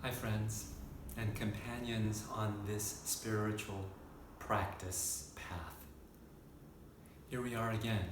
Hi friends and companions on this spiritual practice path. Here we are again.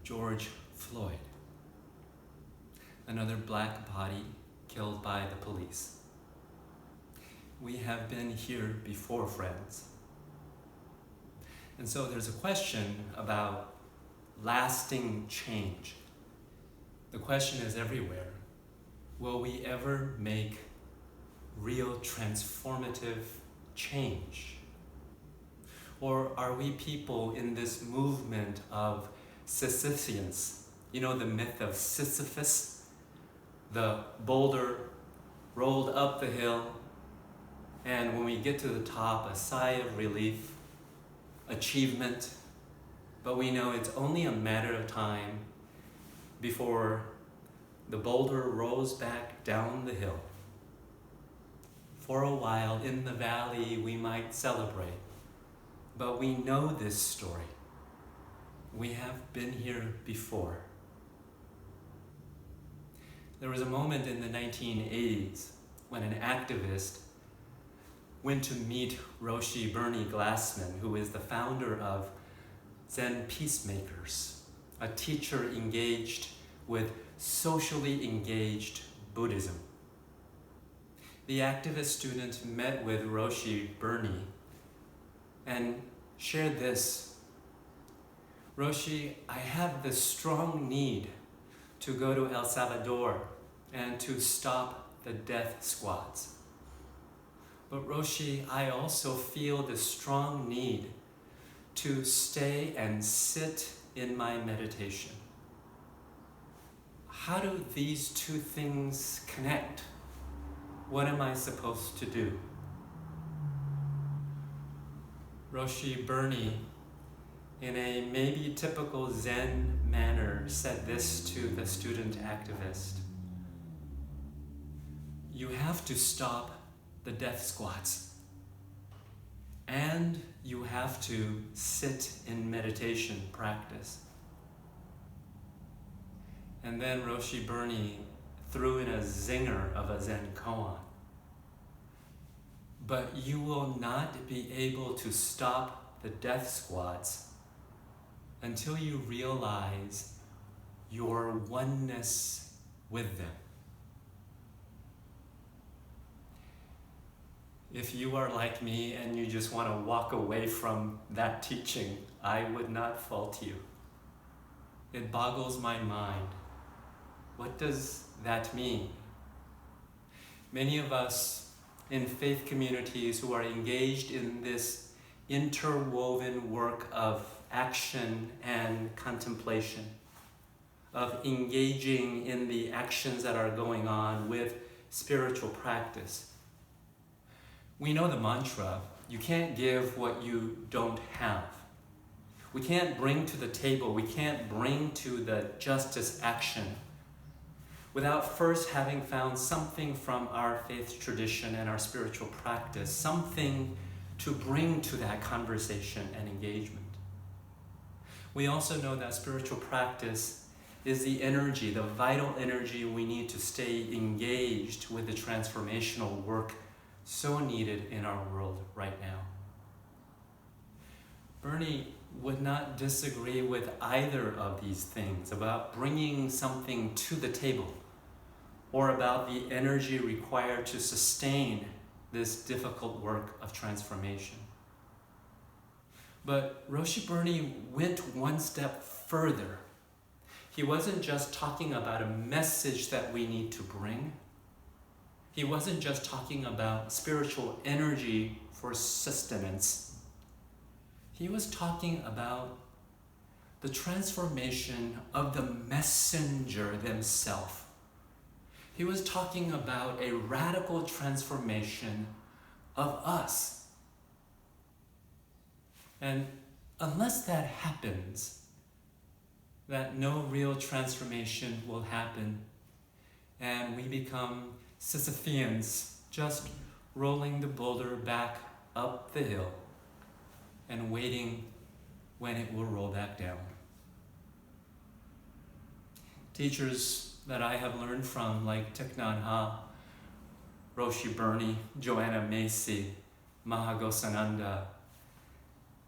George Floyd. Another black body killed by the police. We have been here before, friends. And so there's a question about lasting change. The question is everywhere. Will we ever make real transformative change? Or are we people in this movement of Sisypheans? You know the myth of Sisyphus? The boulder rolled up the hill, and when we get to the top, a sigh of relief, achievement, but we know it's only a matter of time before the boulder rolls back down the hill. For a while in the valley we might celebrate, but we know this story. We have been here before. There was a moment in the 1980s when an activist went to meet Roshi Bernie Glassman, who is the founder of Zen Peacemakers, a teacher engaged with socially engaged Buddhism. The activist student met with Roshi Bernie and shared this. Roshi, I have this strong need to go to El Salvador and to stop the death squads. But Roshi, I also feel the strong need to stay and sit in my meditation. How do these two things connect? What am I supposed to do? Roshi Bernie, in a maybe typical Zen manner, said this to the student activist. You have to stop the death squads, and you have to sit in meditation practice. And then Roshi Bernie threw in a zinger of a Zen koan. But you will not be able to stop the death squads until you realize your oneness with them. If you are like me and you just want to walk away from that teaching, I would not fault you. It boggles my mind. What does that mean? Many of us in faith communities who are engaged in this interwoven work of action and contemplation, of engaging in the actions that are going on with spiritual practice. We know the mantra, you can't give what you don't have. We can't bring to the table, we can't bring to the justice action without first having found something from our faith tradition and our spiritual practice, something to bring to that conversation and engagement. We also know that spiritual practice is the energy, the vital energy we need to stay engaged with the transformational work so needed in our world right now. Bernie would not disagree with either of these things about bringing something to the table or about the energy required to sustain this difficult work of transformation. But Roshi Bernie went one step further. He wasn't just talking about a message that we need to bring. He wasn't just talking about spiritual energy for sustenance. He was talking about the transformation of the messenger themselves. He was talking about a radical transformation of us. And unless that happens, that no real transformation will happen, and we become Sisypheans, just rolling the boulder back up the hill and waiting when it will roll back down. Teachers that I have learned from, like Thich Nhat Hanh, Roshi Burney, Joanna Macy, Mahagosananda,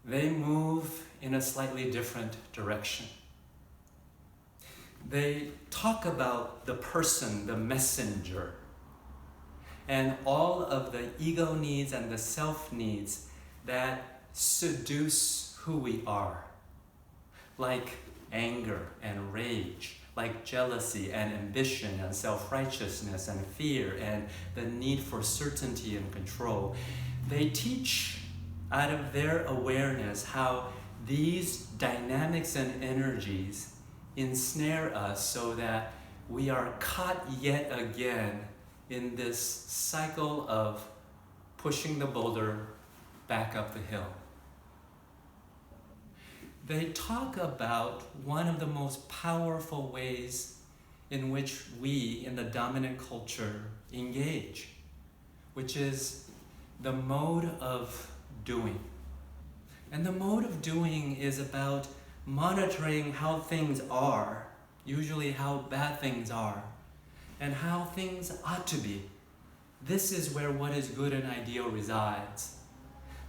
they move in a slightly different direction. They talk about the person, the messenger, and all of the ego needs and the self needs that seduce who we are, like anger and rage, like jealousy and ambition and self-righteousness and fear and the need for certainty and control. They teach out of their awareness how these dynamics and energies ensnare us so that we are caught yet again in this cycle of pushing the boulder back up the hill. They talk about one of the most powerful ways in which we in the dominant culture engage, which is the mode of doing. And the mode of doing is about monitoring how things are, usually how bad things are, and how things ought to be. This is where what is good and ideal resides.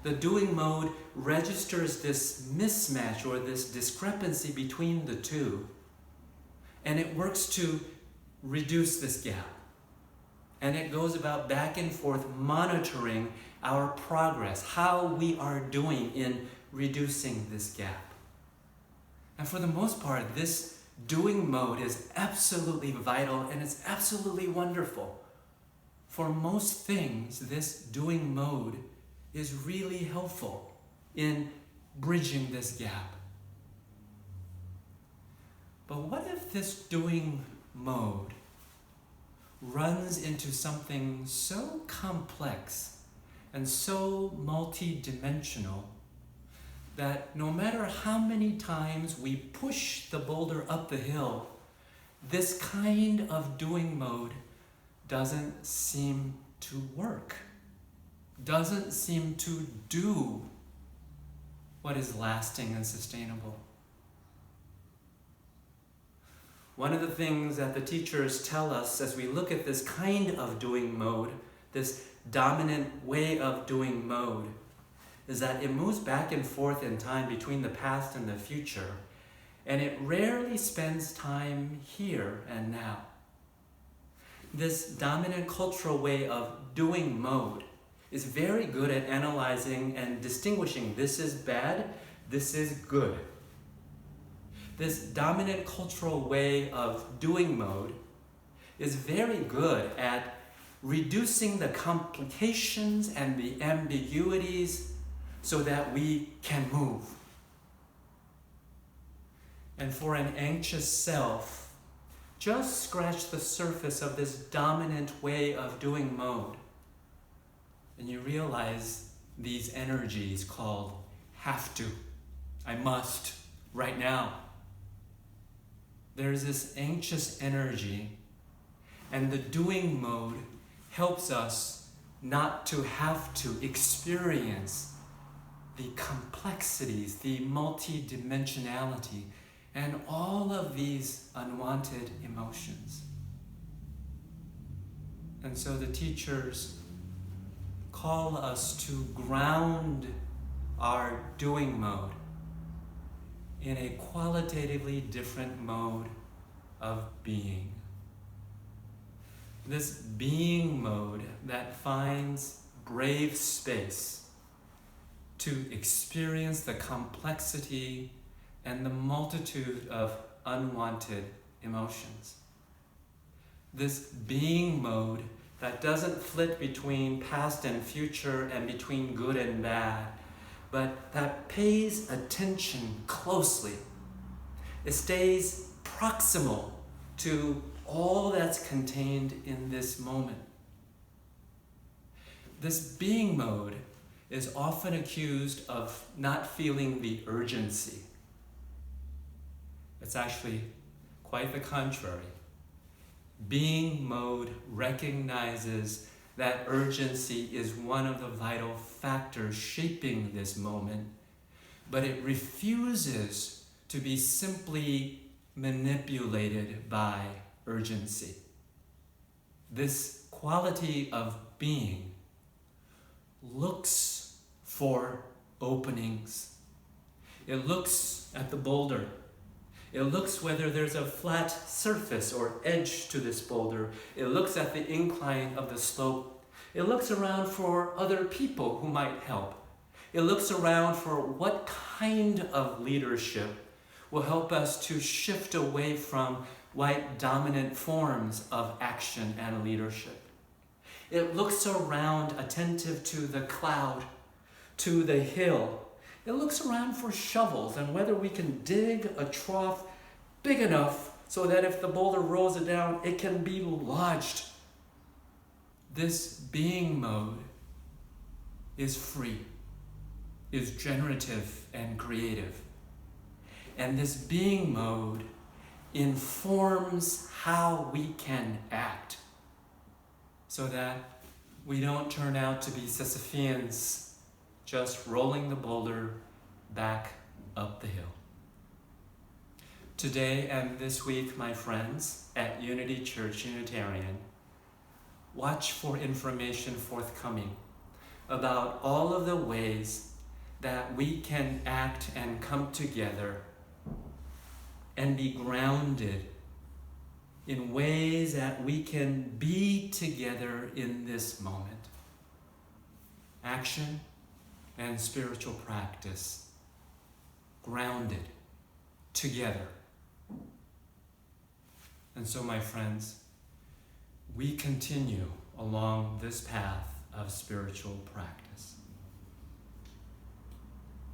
The doing mode registers this mismatch or this discrepancy between the two, and it works to reduce this gap. And it goes about back and forth monitoring our progress, how we are doing in reducing this gap. And for the most part, this doing mode is absolutely vital and it's absolutely wonderful. For most things, this doing mode is really helpful in bridging this gap. But what if this doing mode runs into something so complex and so multi-dimensional that no matter how many times we push the boulder up the hill, this kind of doing mode doesn't seem to work, doesn't seem to do what is lasting and sustainable. One of the things that the teachers tell us as we look at this kind of doing mode, this dominant way of doing mode, is that it moves back and forth in time between the past and the future, and it rarely spends time here and now. This dominant cultural way of doing mode is very good at analyzing and distinguishing this is bad, this is good. This dominant cultural way of doing mode is very good at reducing the complications and the ambiguities so that we can move. And for an anxious self, just scratch the surface of this dominant way of doing mode, and you realize these energies called have to, I must, right now. There's this anxious energy, and the doing mode helps us not to have to experience the complexities, the multidimensionality, and all of these unwanted emotions. And so the teachers call us to ground our doing mode in a qualitatively different mode of being. This being mode that finds brave space to experience the complexity and the multitude of unwanted emotions. This being mode that doesn't flit between past and future and between good and bad, but that pays attention closely. It stays proximal to all that's contained in this moment. This being mode is often accused of not feeling the urgency. It's actually quite the contrary. Being mode recognizes that urgency is one of the vital factors shaping this moment, but it refuses to be simply manipulated by urgency. This quality of being looks for openings. It looks at the boulder. It looks whether there's a flat surface or edge to this boulder. It looks at the incline of the slope. It looks around for other people who might help. It looks around for what kind of leadership will help us to shift away from white dominant forms of action and leadership. It looks around attentive to the cloud, to the hill. It looks around for shovels and whether we can dig a trough big enough so that if the boulder rolls it down, it can be lodged. This being mode is free, is generative and creative. And this being mode informs how we can act so that we don't turn out to be Sisypheans just rolling the boulder back up the hill. Today and this week, my friends, at Unity Church-Unitarian, watch for information forthcoming about all of the ways that we can act and come together and be grounded in ways that we can be together in this moment. Action and spiritual practice, grounded together. And so, my friends, we continue along this path of spiritual practice.